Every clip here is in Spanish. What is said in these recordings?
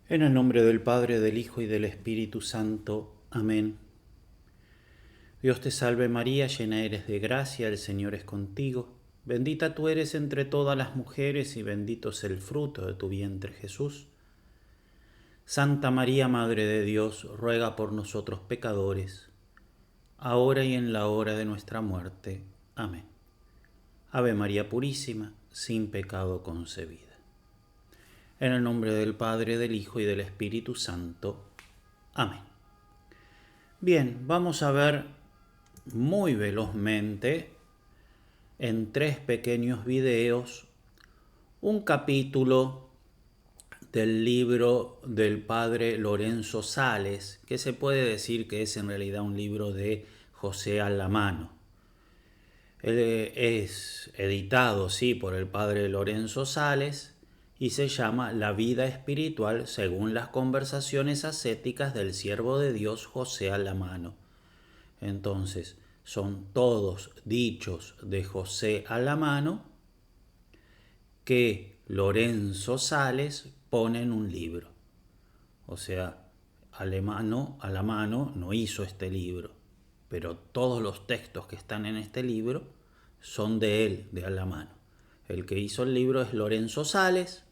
En el nombre del Padre, del Hijo y del Espíritu Santo. Amén. Dios te salve María, llena eres de gracia, el Señor es contigo. Bendita tú eres entre todas las mujeres y bendito es el fruto de tu vientre Jesús. Santa María, Madre de Dios, ruega por nosotros pecadores, ahora y en la hora de nuestra muerte. Amén. Ave María Purísima, sin pecado concebida. En el nombre del Padre, del Hijo y del Espíritu Santo. Amén. Bien, vamos a ver muy velozmente, en 3 pequeños videos, un capítulo del libro del padre Lorenzo Sales, que se puede decir que es en realidad un libro de José Alamano. Es editado, sí, por el padre Lorenzo Sales y se llama La vida espiritual según las conversaciones ascéticas del siervo de Dios José Alamano. Entonces, son todos dichos de José Alamano que Lorenzo Sales pone en un libro. O sea, Alamano no hizo este libro, pero todos los textos que están en este libro son de él, de Alamano. El que hizo el libro es Lorenzo Sales.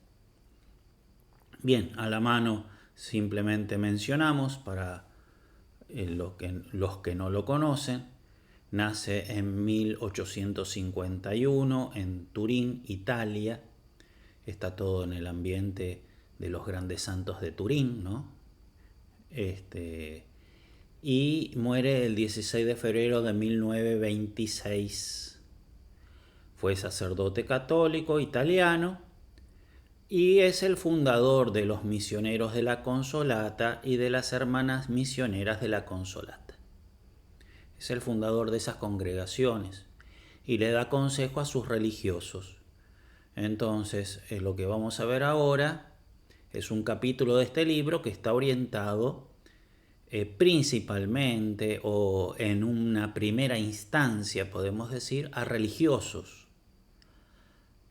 Bien, Alamano simplemente mencionamos para los que no lo conocen. Nace en 1851 en Turín, Italia. Está todo en el ambiente de los grandes santos de Turín, ¿no? Y muere el 16 de febrero de 1926. Fue sacerdote católico italiano y es el fundador de los misioneros de la Consolata y de las hermanas misioneras de la Consolata. Es el fundador de esas congregaciones y le da consejo a sus religiosos. Entonces, lo que vamos a ver ahora es un capítulo de este libro que está orientado principalmente o en una primera instancia, podemos decir, a religiosos,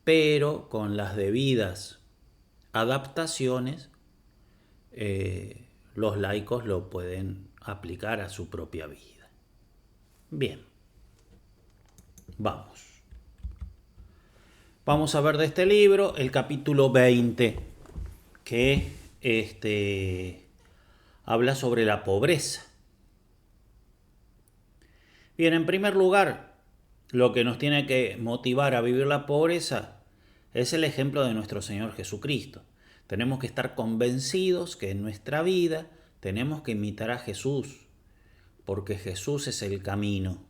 pero con las debidas adaptaciones, los laicos lo pueden aplicar a su propia vida. Bien, vamos a ver de este libro el capítulo 20, que habla sobre la pobreza. Bien, en primer lugar, lo que nos tiene que motivar a vivir la pobreza es el ejemplo de nuestro Señor Jesucristo. Tenemos que estar convencidos que en nuestra vida tenemos que imitar a Jesús, porque Jesús es el camino.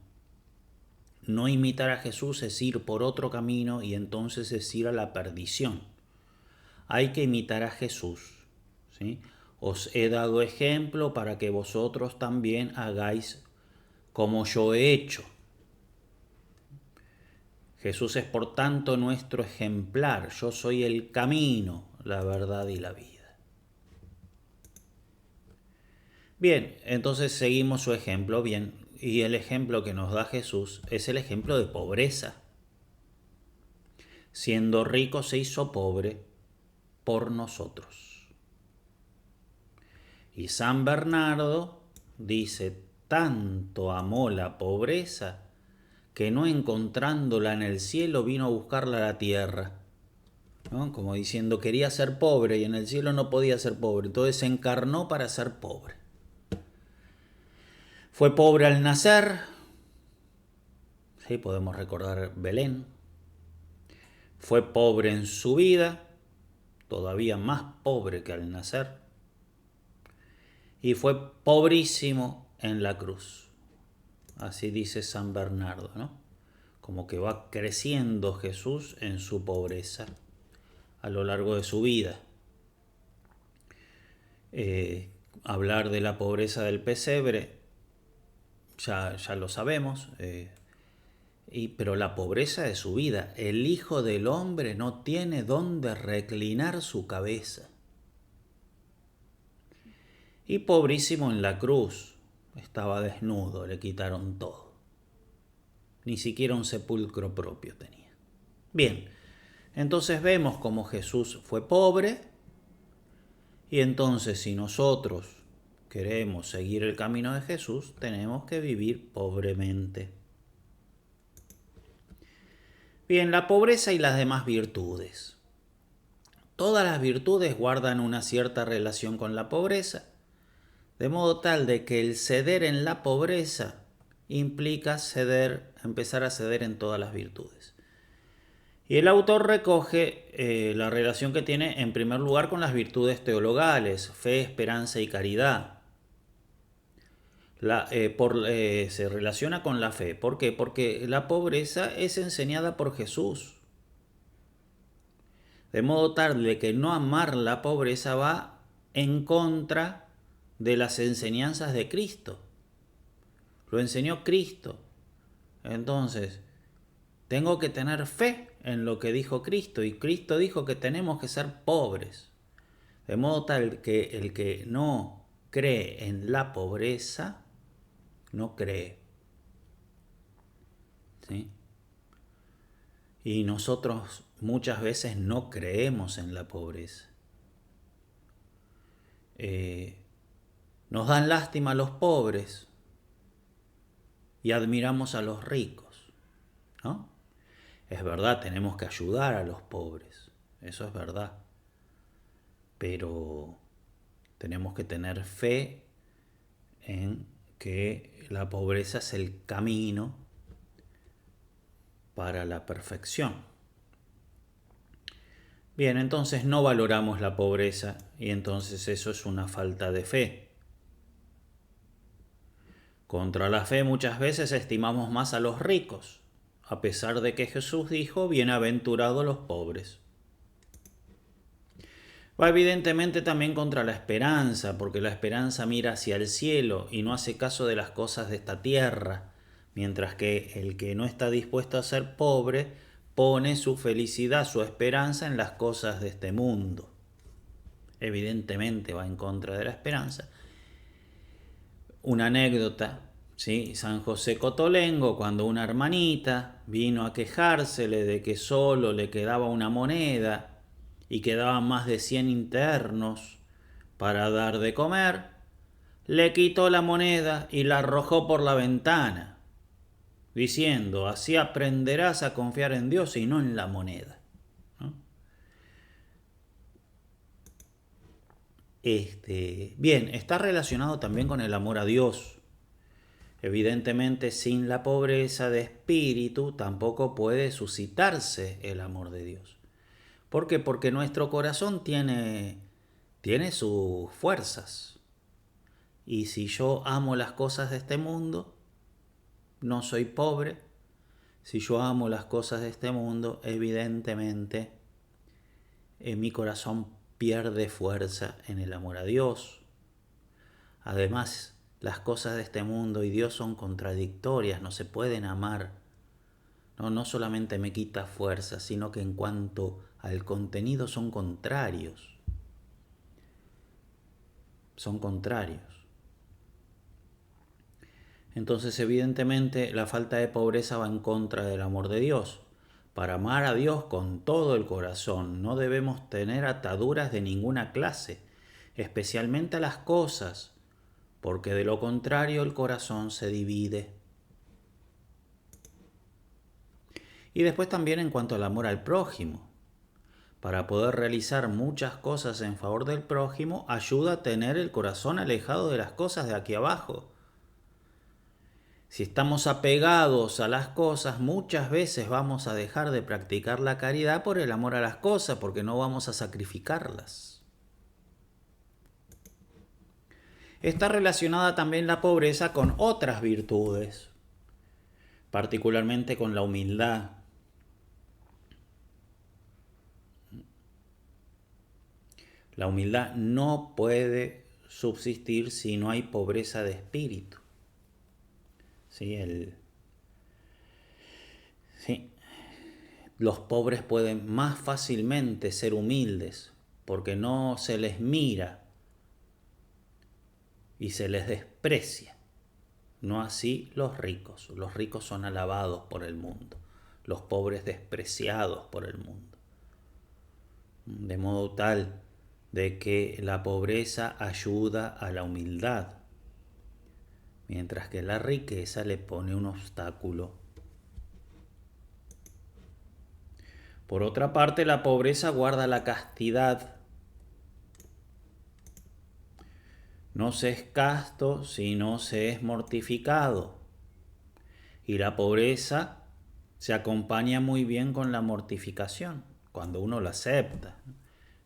No imitar a Jesús es ir por otro camino y entonces es ir a la perdición. Hay que imitar a Jesús, ¿sí? Os he dado ejemplo para que vosotros también hagáis como yo he hecho. Jesús es por tanto nuestro ejemplar. Yo soy el camino, la verdad y la vida. Bien, entonces seguimos su ejemplo. Bien, y el ejemplo que nos da Jesús es el ejemplo de pobreza. Siendo rico se hizo pobre por nosotros. Y San Bernardo dice, tanto amó la pobreza que no encontrándola en el cielo vino a buscarla a la tierra, ¿no? Como diciendo, quería ser pobre y en el cielo no podía ser pobre, entonces se encarnó para ser pobre. Fue pobre al nacer, ¿sí? Podemos recordar Belén. Fue pobre en su vida, todavía más pobre que al nacer. Y fue pobrísimo en la cruz. Así dice San Bernardo, ¿no? Como que va creciendo Jesús en su pobreza a lo largo de su vida. Hablar de la pobreza del pesebre, ya lo sabemos, pero la pobreza de su vida, el Hijo del Hombre no tiene dónde reclinar su cabeza. Y pobrísimo en la cruz, estaba desnudo, le quitaron todo. Ni siquiera un sepulcro propio tenía. Bien, entonces vemos cómo Jesús fue pobre Y entonces, si nosotros queremos seguir el camino de Jesús, tenemos que vivir pobremente. Bien, la pobreza y las demás virtudes. Todas las virtudes guardan una cierta relación con la pobreza, de modo tal de que el ceder en la pobreza implica empezar a ceder en todas las virtudes. Y el autor recoge la relación que tiene en primer lugar con las virtudes teologales, fe, esperanza y caridad. Se relaciona con la fe. ¿Por qué? Porque la pobreza es enseñada por Jesús. De modo tal de que no amar la pobreza va en contra de las enseñanzas de Cristo. Lo enseñó Cristo. Entonces, tengo que tener fe en lo que dijo Cristo. Y Cristo dijo que tenemos que ser pobres. De modo tal que el que no cree en la pobreza, no cree. ¿Sí? Y nosotros muchas veces no creemos en la pobreza. Nos dan lástima a los pobres y admiramos a los ricos, ¿no? Es verdad, tenemos que ayudar a los pobres, eso es verdad. Pero tenemos que tener fe en que la pobreza es el camino para la perfección. Bien, entonces no valoramos la pobreza y entonces eso es una falta de fe. Contra la fe muchas veces estimamos más a los ricos, a pesar de que Jesús dijo, bienaventurados los pobres. Va evidentemente también contra la esperanza, porque la esperanza mira hacia el cielo y no hace caso de las cosas de esta tierra, mientras que el que no está dispuesto a ser pobre pone su felicidad, su esperanza en las cosas de este mundo. Evidentemente va en contra de la esperanza. Una anécdota, ¿sí? San José Cotolengo, cuando una hermanita vino a quejársele de que solo le quedaba una moneda y quedaban más de 100 internos para dar de comer, le quitó la moneda y la arrojó por la ventana, diciendo, así aprenderás a confiar en Dios y no en la moneda. ¿No? Bien, está relacionado también con el amor a Dios. Evidentemente, sin la pobreza de espíritu tampoco puede suscitarse el amor de Dios. ¿Por qué? Porque nuestro corazón tiene sus fuerzas. Y si yo amo las cosas de este mundo, no soy pobre. Si yo amo las cosas de este mundo, evidentemente mi corazón pierde fuerza en el amor a Dios. Además, las cosas de este mundo y Dios son contradictorias, no se pueden amar. No solamente me quita fuerza, sino que en cuanto al contenido son contrarios. Son contrarios. Entonces, evidentemente, la falta de pobreza va en contra del amor de Dios. Para amar a Dios con todo el corazón, no debemos tener ataduras de ninguna clase, especialmente a las cosas, porque de lo contrario el corazón se divide. Y después también en cuanto al amor al prójimo. Para poder realizar muchas cosas en favor del prójimo, ayuda a tener el corazón alejado de las cosas de aquí abajo. Si estamos apegados a las cosas, muchas veces vamos a dejar de practicar la caridad por el amor a las cosas, porque no vamos a sacrificarlas. Está relacionada también la pobreza con otras virtudes, particularmente con la humildad. La humildad no puede subsistir si no hay pobreza de espíritu. ¿Sí? Los pobres pueden más fácilmente ser humildes porque no se les mira y se les desprecia. No así los ricos. Los ricos son alabados por el mundo, los pobres despreciados por el mundo. De modo tal de que la pobreza ayuda a la humildad, mientras que la riqueza le pone un obstáculo. Por otra parte, la pobreza guarda la castidad. No se es casto si no se es mortificado. Y la pobreza se acompaña muy bien con la mortificación, cuando uno la acepta.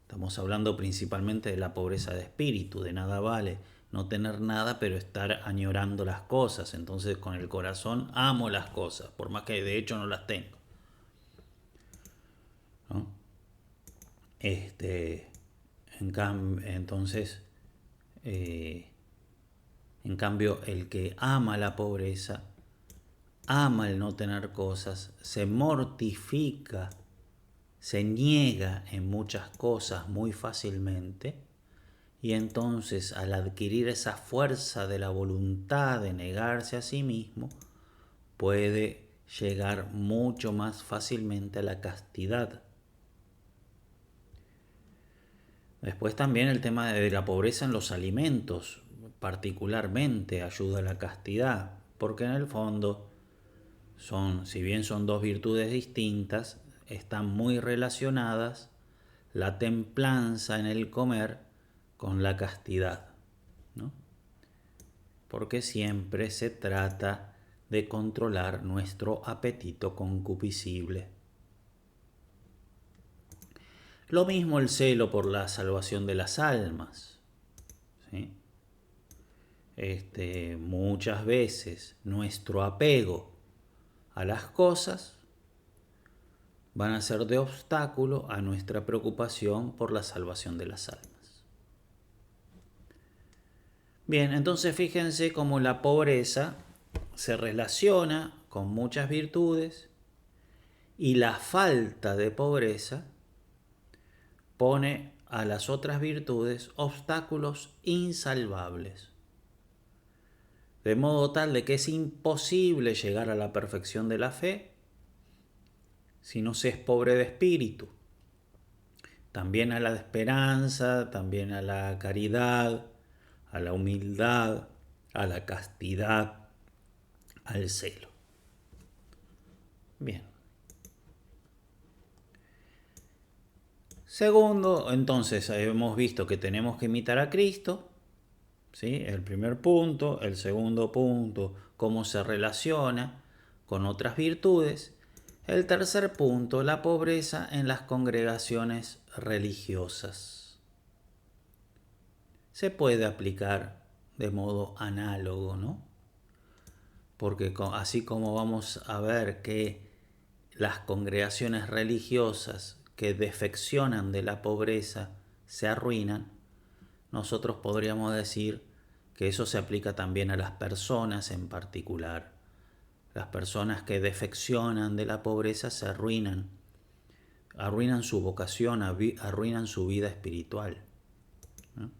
Estamos hablando principalmente de la pobreza de espíritu, de nada vale no tener nada, pero estar añorando las cosas. Entonces con el corazón amo las cosas, por más que de hecho no las tengo, ¿no? Entonces, en cambio, el que ama la pobreza, ama el no tener cosas, se mortifica, se niega en muchas cosas muy fácilmente, y entonces al adquirir esa fuerza de la voluntad de negarse a sí mismo, puede llegar mucho más fácilmente a la castidad. Después también el tema de la pobreza en los alimentos, particularmente ayuda a la castidad, porque en el fondo si bien son dos virtudes distintas, están muy relacionadas la templanza en el comer con la castidad, ¿no? Porque siempre se trata de controlar nuestro apetito concupiscible. Lo mismo el celo por la salvación de las almas, ¿sí? Muchas veces nuestro apego a las cosas van a ser de obstáculo a nuestra preocupación por la salvación de las almas. Bien, entonces fíjense cómo la pobreza se relaciona con muchas virtudes y la falta de pobreza pone a las otras virtudes obstáculos insalvables. De modo tal de que es imposible llegar a la perfección de la fe si no se es pobre de espíritu. También a la esperanza, también a la caridad, a la humildad, a la castidad, al celo. Bien. Segundo, entonces hemos visto que tenemos que imitar a Cristo, ¿sí? El primer punto. El segundo punto, cómo se relaciona con otras virtudes. El tercer punto, la pobreza en las congregaciones religiosas. Se puede aplicar de modo análogo, ¿no? Porque así como vamos a ver que las congregaciones religiosas que defeccionan de la pobreza se arruinan, nosotros podríamos decir que eso se aplica también a las personas en particular. Las personas que defeccionan de la pobreza se arruinan su vocación, arruinan su vida espiritual, ¿no?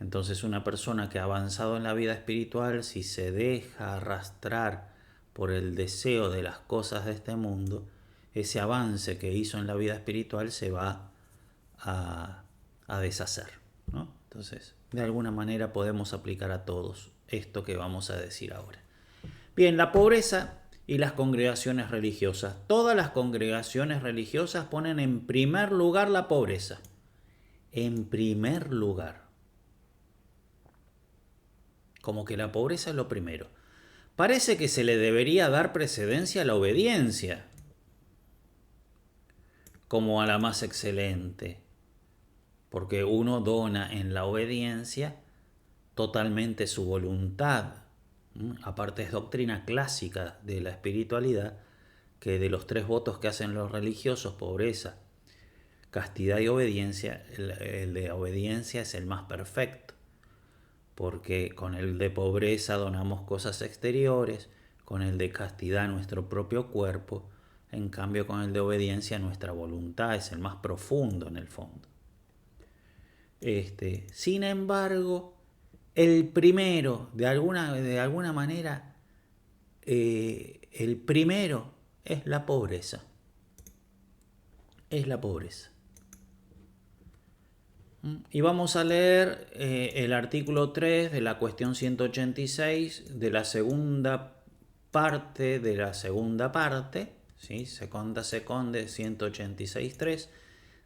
Entonces una persona que ha avanzado en la vida espiritual, si se deja arrastrar por el deseo de las cosas de este mundo, ese avance que hizo en la vida espiritual se va a deshacer, ¿no? Entonces, de alguna manera podemos aplicar a todos esto que vamos a decir ahora. Bien, la pobreza y las congregaciones religiosas. Todas las congregaciones religiosas ponen en primer lugar la pobreza. En primer lugar. Como que la pobreza es lo primero. Parece que se le debería dar precedencia a la obediencia, como a la más excelente, porque uno dona en la obediencia totalmente su voluntad. Aparte es doctrina clásica de la espiritualidad que de los tres votos que hacen los religiosos, pobreza, castidad y obediencia, el de obediencia es el más perfecto, porque con el de pobreza donamos cosas exteriores, con el de castidad nuestro propio cuerpo, en cambio con el de obediencia nuestra voluntad es el más profundo en el fondo. Sin embargo, el primero, de alguna manera, el primero es la pobreza. Es la pobreza. Y vamos a leer el artículo 3 de la cuestión 186 de la segunda parte de la segunda parte, ¿sí? Seconda 186.3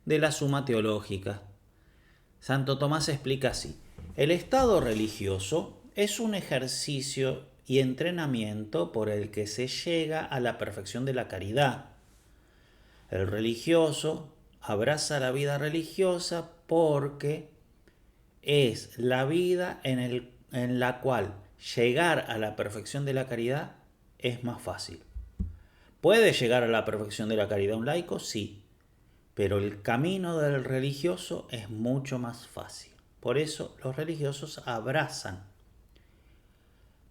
de la Suma Teológica. Santo Tomás explica así: el estado religioso es un ejercicio y entrenamiento por el que se llega a la perfección de la caridad. El religioso abraza la vida religiosa porque es la vida en la cual llegar a la perfección de la caridad es más fácil. ¿Puede llegar a la perfección de la caridad un laico? Sí, pero el camino del religioso es mucho más fácil. Por eso los religiosos abrazan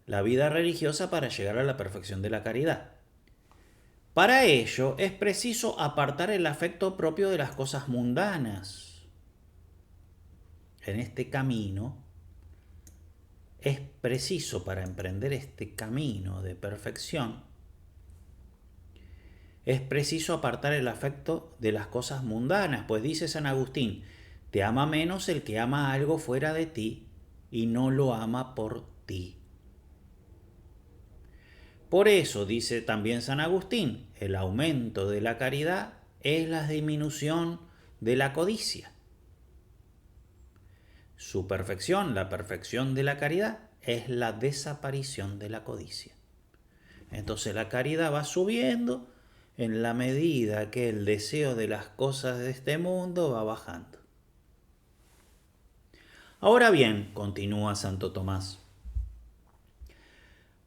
la vida religiosa para llegar a la perfección de la caridad. Para ello es preciso apartar el afecto propio de las cosas mundanas. En este camino es preciso, para emprender este camino de perfección, es preciso apartar el afecto de las cosas mundanas, pues dice San Agustín: te ama menos el que ama algo fuera de ti y no lo ama por ti. Por eso dice también San Agustín: el aumento de la caridad es la disminución de la codicia. Su perfección, la perfección de la caridad, es la desaparición de la codicia. Entonces la caridad va subiendo en la medida que el deseo de las cosas de este mundo va bajando. Ahora bien, continúa Santo Tomás,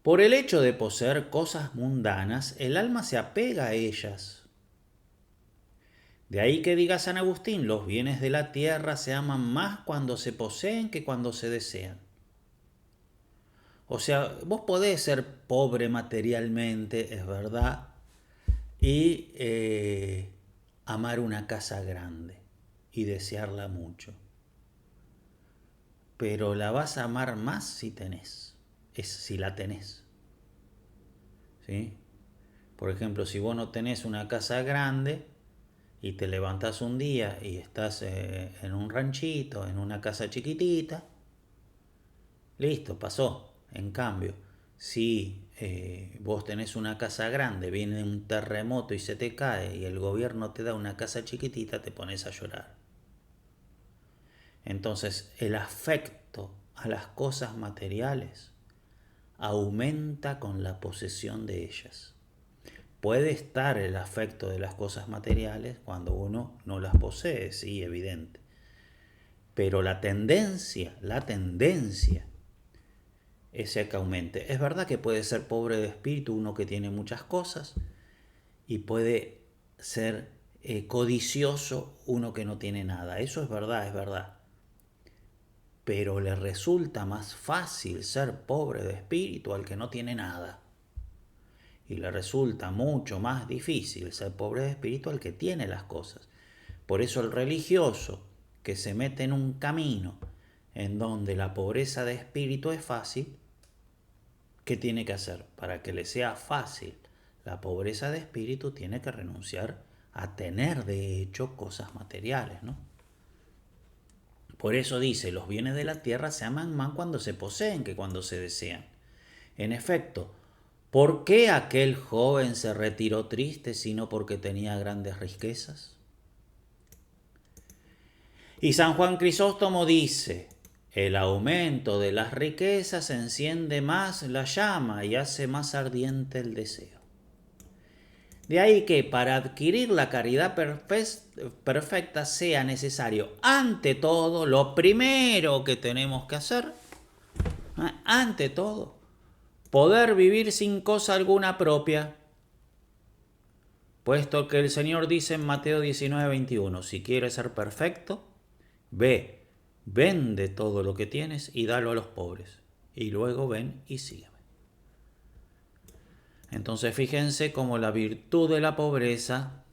por el hecho de poseer cosas mundanas, el alma se apega a ellas. De ahí que diga San Agustín: los bienes de la tierra se aman más cuando se poseen que cuando se desean. O sea, vos podés ser pobre materialmente, es verdad, y amar una casa grande y desearla mucho. Pero la vas a amar más si la tenés. ¿Sí? Por ejemplo, si vos no tenés una casa grande y te levantás un día y estás en un ranchito, en una casa chiquitita, listo, pasó. En cambio, si vos tenés una casa grande, viene un terremoto y se te cae y el gobierno te da una casa chiquitita, te pones a llorar. Entonces, el afecto a las cosas materiales aumenta con la posesión de ellas. Puede estar el afecto de las cosas materiales cuando uno no las posee, sí, evidente. Pero la tendencia es que aumente. Es verdad que puede ser pobre de espíritu uno que tiene muchas cosas y puede ser codicioso uno que no tiene nada. Eso es verdad, es verdad. Pero le resulta más fácil ser pobre de espíritu al que no tiene nada. Y le resulta mucho más difícil ser pobre de espíritu al que tiene las cosas. Por eso el religioso que se mete en un camino en donde la pobreza de espíritu es fácil, ¿qué tiene que hacer? Para que le sea fácil la pobreza de espíritu, tiene que renunciar a tener de hecho cosas materiales, ¿no? Por eso dice: los bienes de la tierra se aman más cuando se poseen que cuando se desean. En efecto, ¿por qué aquel joven se retiró triste sino porque tenía grandes riquezas? Y San Juan Crisóstomo dice: el aumento de las riquezas enciende más la llama y hace más ardiente el deseo. De ahí que para adquirir la caridad perfecta sea necesario, ante todo, lo primero que tenemos que hacer, ante todo, poder vivir sin cosa alguna propia. Puesto que el Señor dice en Mateo 19:21, si quieres ser perfecto, ve, vende todo lo que tienes y dalo a los pobres, y luego ven y sígueme. Entonces fíjense cómo la virtud de la pobreza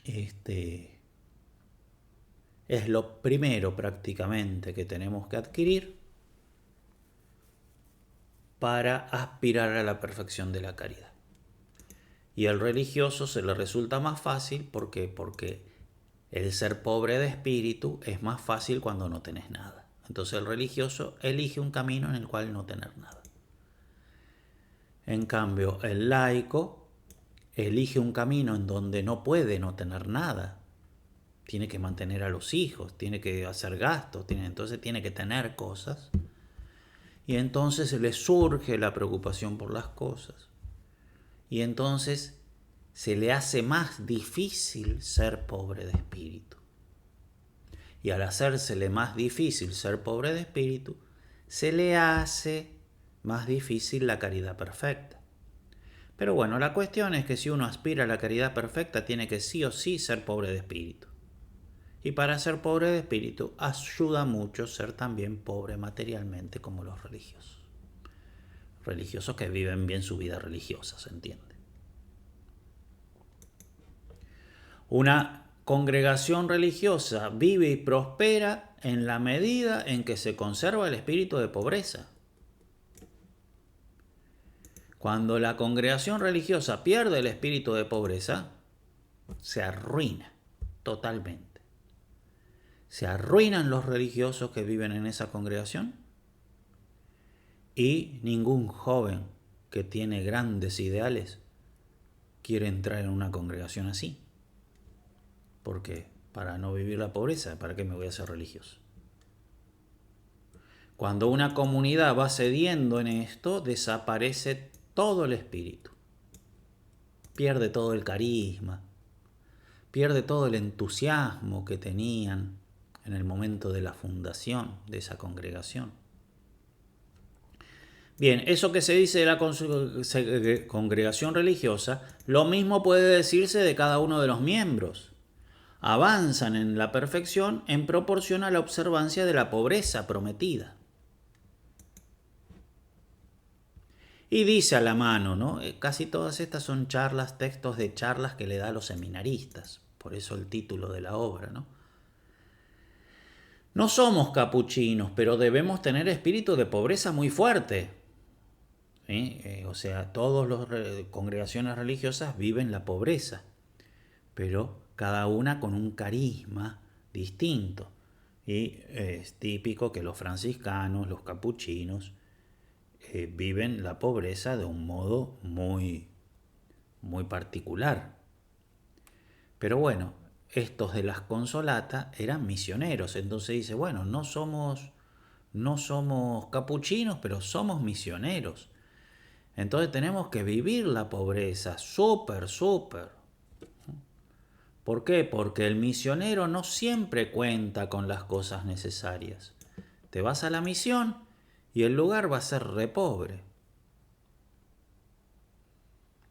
es lo primero prácticamente que tenemos que adquirir para aspirar a la perfección de la caridad. Y al religioso se le resulta más fácil porque El ser pobre de espíritu es más fácil cuando no tenés nada. Entonces el religioso elige un camino en el cual no tener nada. En cambio, el laico elige un camino en donde no puede no tener nada. Tiene que mantener a los hijos, tiene que hacer gastos, entonces tiene que tener cosas. Y entonces le surge la preocupación por las cosas. Y entonces se le hace más difícil ser pobre de espíritu. Y al hacérsele más difícil ser pobre de espíritu, se le hace más difícil la caridad perfecta. Pero bueno, la cuestión es que si uno aspira a la caridad perfecta, tiene que sí o sí ser pobre de espíritu. Y para ser pobre de espíritu, ayuda mucho ser también pobre materialmente como los religiosos. Religiosos que viven bien su vida religiosa, ¿se entiende? Una congregación religiosa vive y prospera en la medida en que se conserva el espíritu de pobreza. Cuando la congregación religiosa pierde el espíritu de pobreza, se arruina totalmente. Se arruinan los religiosos que viven en esa congregación y ningún joven que tiene grandes ideales quiere entrar en una congregación así. Porque para no vivir la pobreza, ¿para qué me voy a hacer religioso? Cuando una comunidad va cediendo en esto, desaparece todo el espíritu. Pierde todo el carisma, pierde todo el entusiasmo que tenían en el momento de la fundación de esa congregación. Bien, eso que se dice de la congregación religiosa, lo mismo puede decirse de cada uno de los miembros. Avanzan en la perfección en proporción a la observancia de la pobreza prometida. Y dice a la mano, ¿no? Casi todas estas son charlas, textos de charlas que le da a los seminaristas. Por eso el título de la obra, ¿no? No somos capuchinos, pero debemos tener espíritu de pobreza muy fuerte. ¿Sí? O sea, todas las congregaciones religiosas viven la pobreza, pero cada una con un carisma distinto. Y es típico que los franciscanos, los capuchinos, viven la pobreza de un modo muy, muy particular. Pero bueno, estos de las consolatas eran misioneros, entonces dice, bueno, no somos capuchinos, pero somos misioneros. Entonces tenemos que vivir la pobreza, súper. ¿Por qué? Porque el misionero no siempre cuenta con las cosas necesarias. Te vas a la misión y el lugar va a ser re pobre.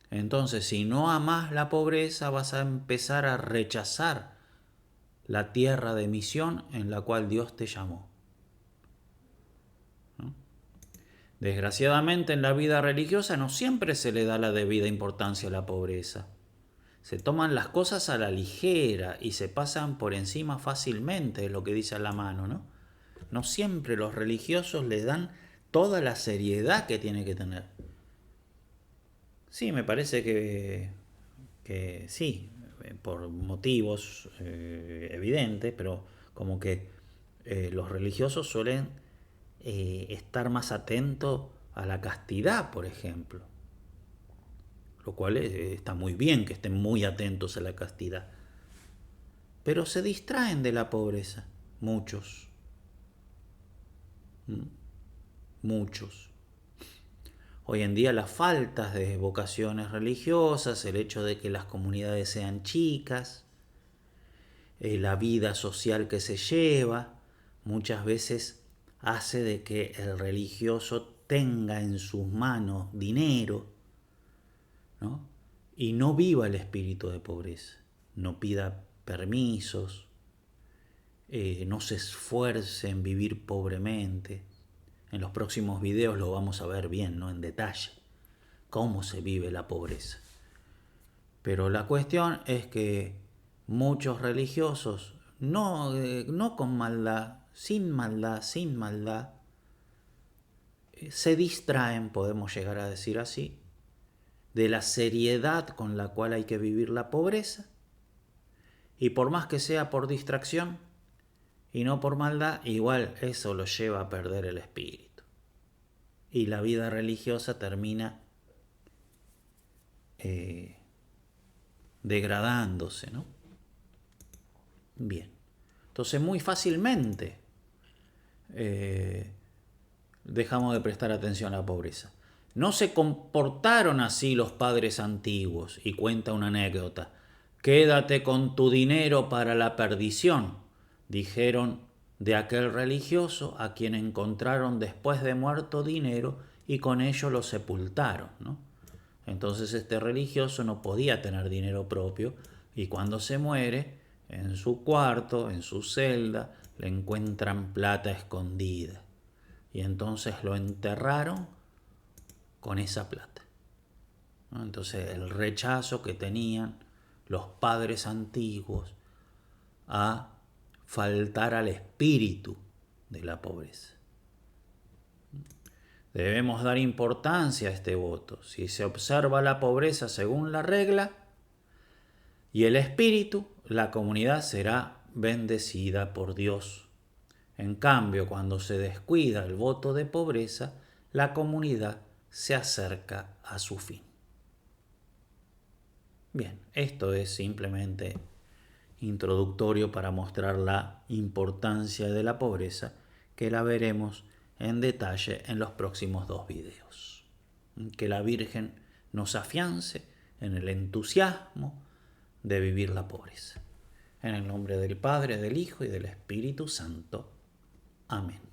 Entonces, si no amás la pobreza, vas a empezar a rechazar la tierra de misión en la cual Dios te llamó. ¿No? Desgraciadamente, en la vida religiosa no siempre se le da la debida importancia a la pobreza. Se toman las cosas a la ligera y se pasan por encima fácilmente de lo que dice a la mano, ¿no? No siempre los religiosos le dan toda la seriedad que tiene que tener. Sí, me parece que sí, por motivos evidentes, pero como que los religiosos suelen estar más atentos a la castidad, por ejemplo. Lo cual está muy bien que estén muy atentos a la castidad. Pero se distraen de la pobreza, muchos. Muchos. Hoy en día las faltas de vocaciones religiosas, el hecho de que las comunidades sean chicas, la vida social que se lleva, muchas veces hace de que el religioso tenga en sus manos dinero, ¿no? Y no viva el espíritu de pobreza, no pida permisos, no se esfuerce en vivir pobremente. En los próximos videos lo vamos a ver bien, ¿no? En detalle, cómo se vive la pobreza. Pero la cuestión es que muchos religiosos, no con maldad, sin maldad, se distraen, podemos llegar a decir así, de la seriedad con la cual hay que vivir la pobreza Y por más que sea por distracción y no por maldad, igual eso lo lleva a perder el espíritu. Y la vida religiosa termina degradándose, ¿no? Bien. Entonces muy fácilmente dejamos de prestar atención a la pobreza. No se comportaron así los padres antiguos, y cuenta una anécdota. Quédate con tu dinero para la perdición, dijeron de aquel religioso a quien encontraron después de muerto dinero y con ello lo sepultaron, ¿no? Entonces este religioso no podía tener dinero propio y cuando se muere, en su cuarto, en su celda, le encuentran plata escondida. Y entonces lo enterraron con esa plata, ¿no? Entonces el rechazo que tenían los padres antiguos a faltar al espíritu de la pobreza. Debemos dar importancia a este voto. Si se observa la pobreza según la regla y el espíritu, la comunidad será bendecida por Dios. En cambio, cuando se descuida el voto de pobreza, la comunidad se acerca a su fin. Bien, esto es simplemente introductorio para mostrar la importancia de la pobreza, que la veremos en detalle en los próximos 2 videos. Que la Virgen nos afiance en el entusiasmo de vivir la pobreza. En el nombre del Padre, del Hijo y del Espíritu Santo. Amén.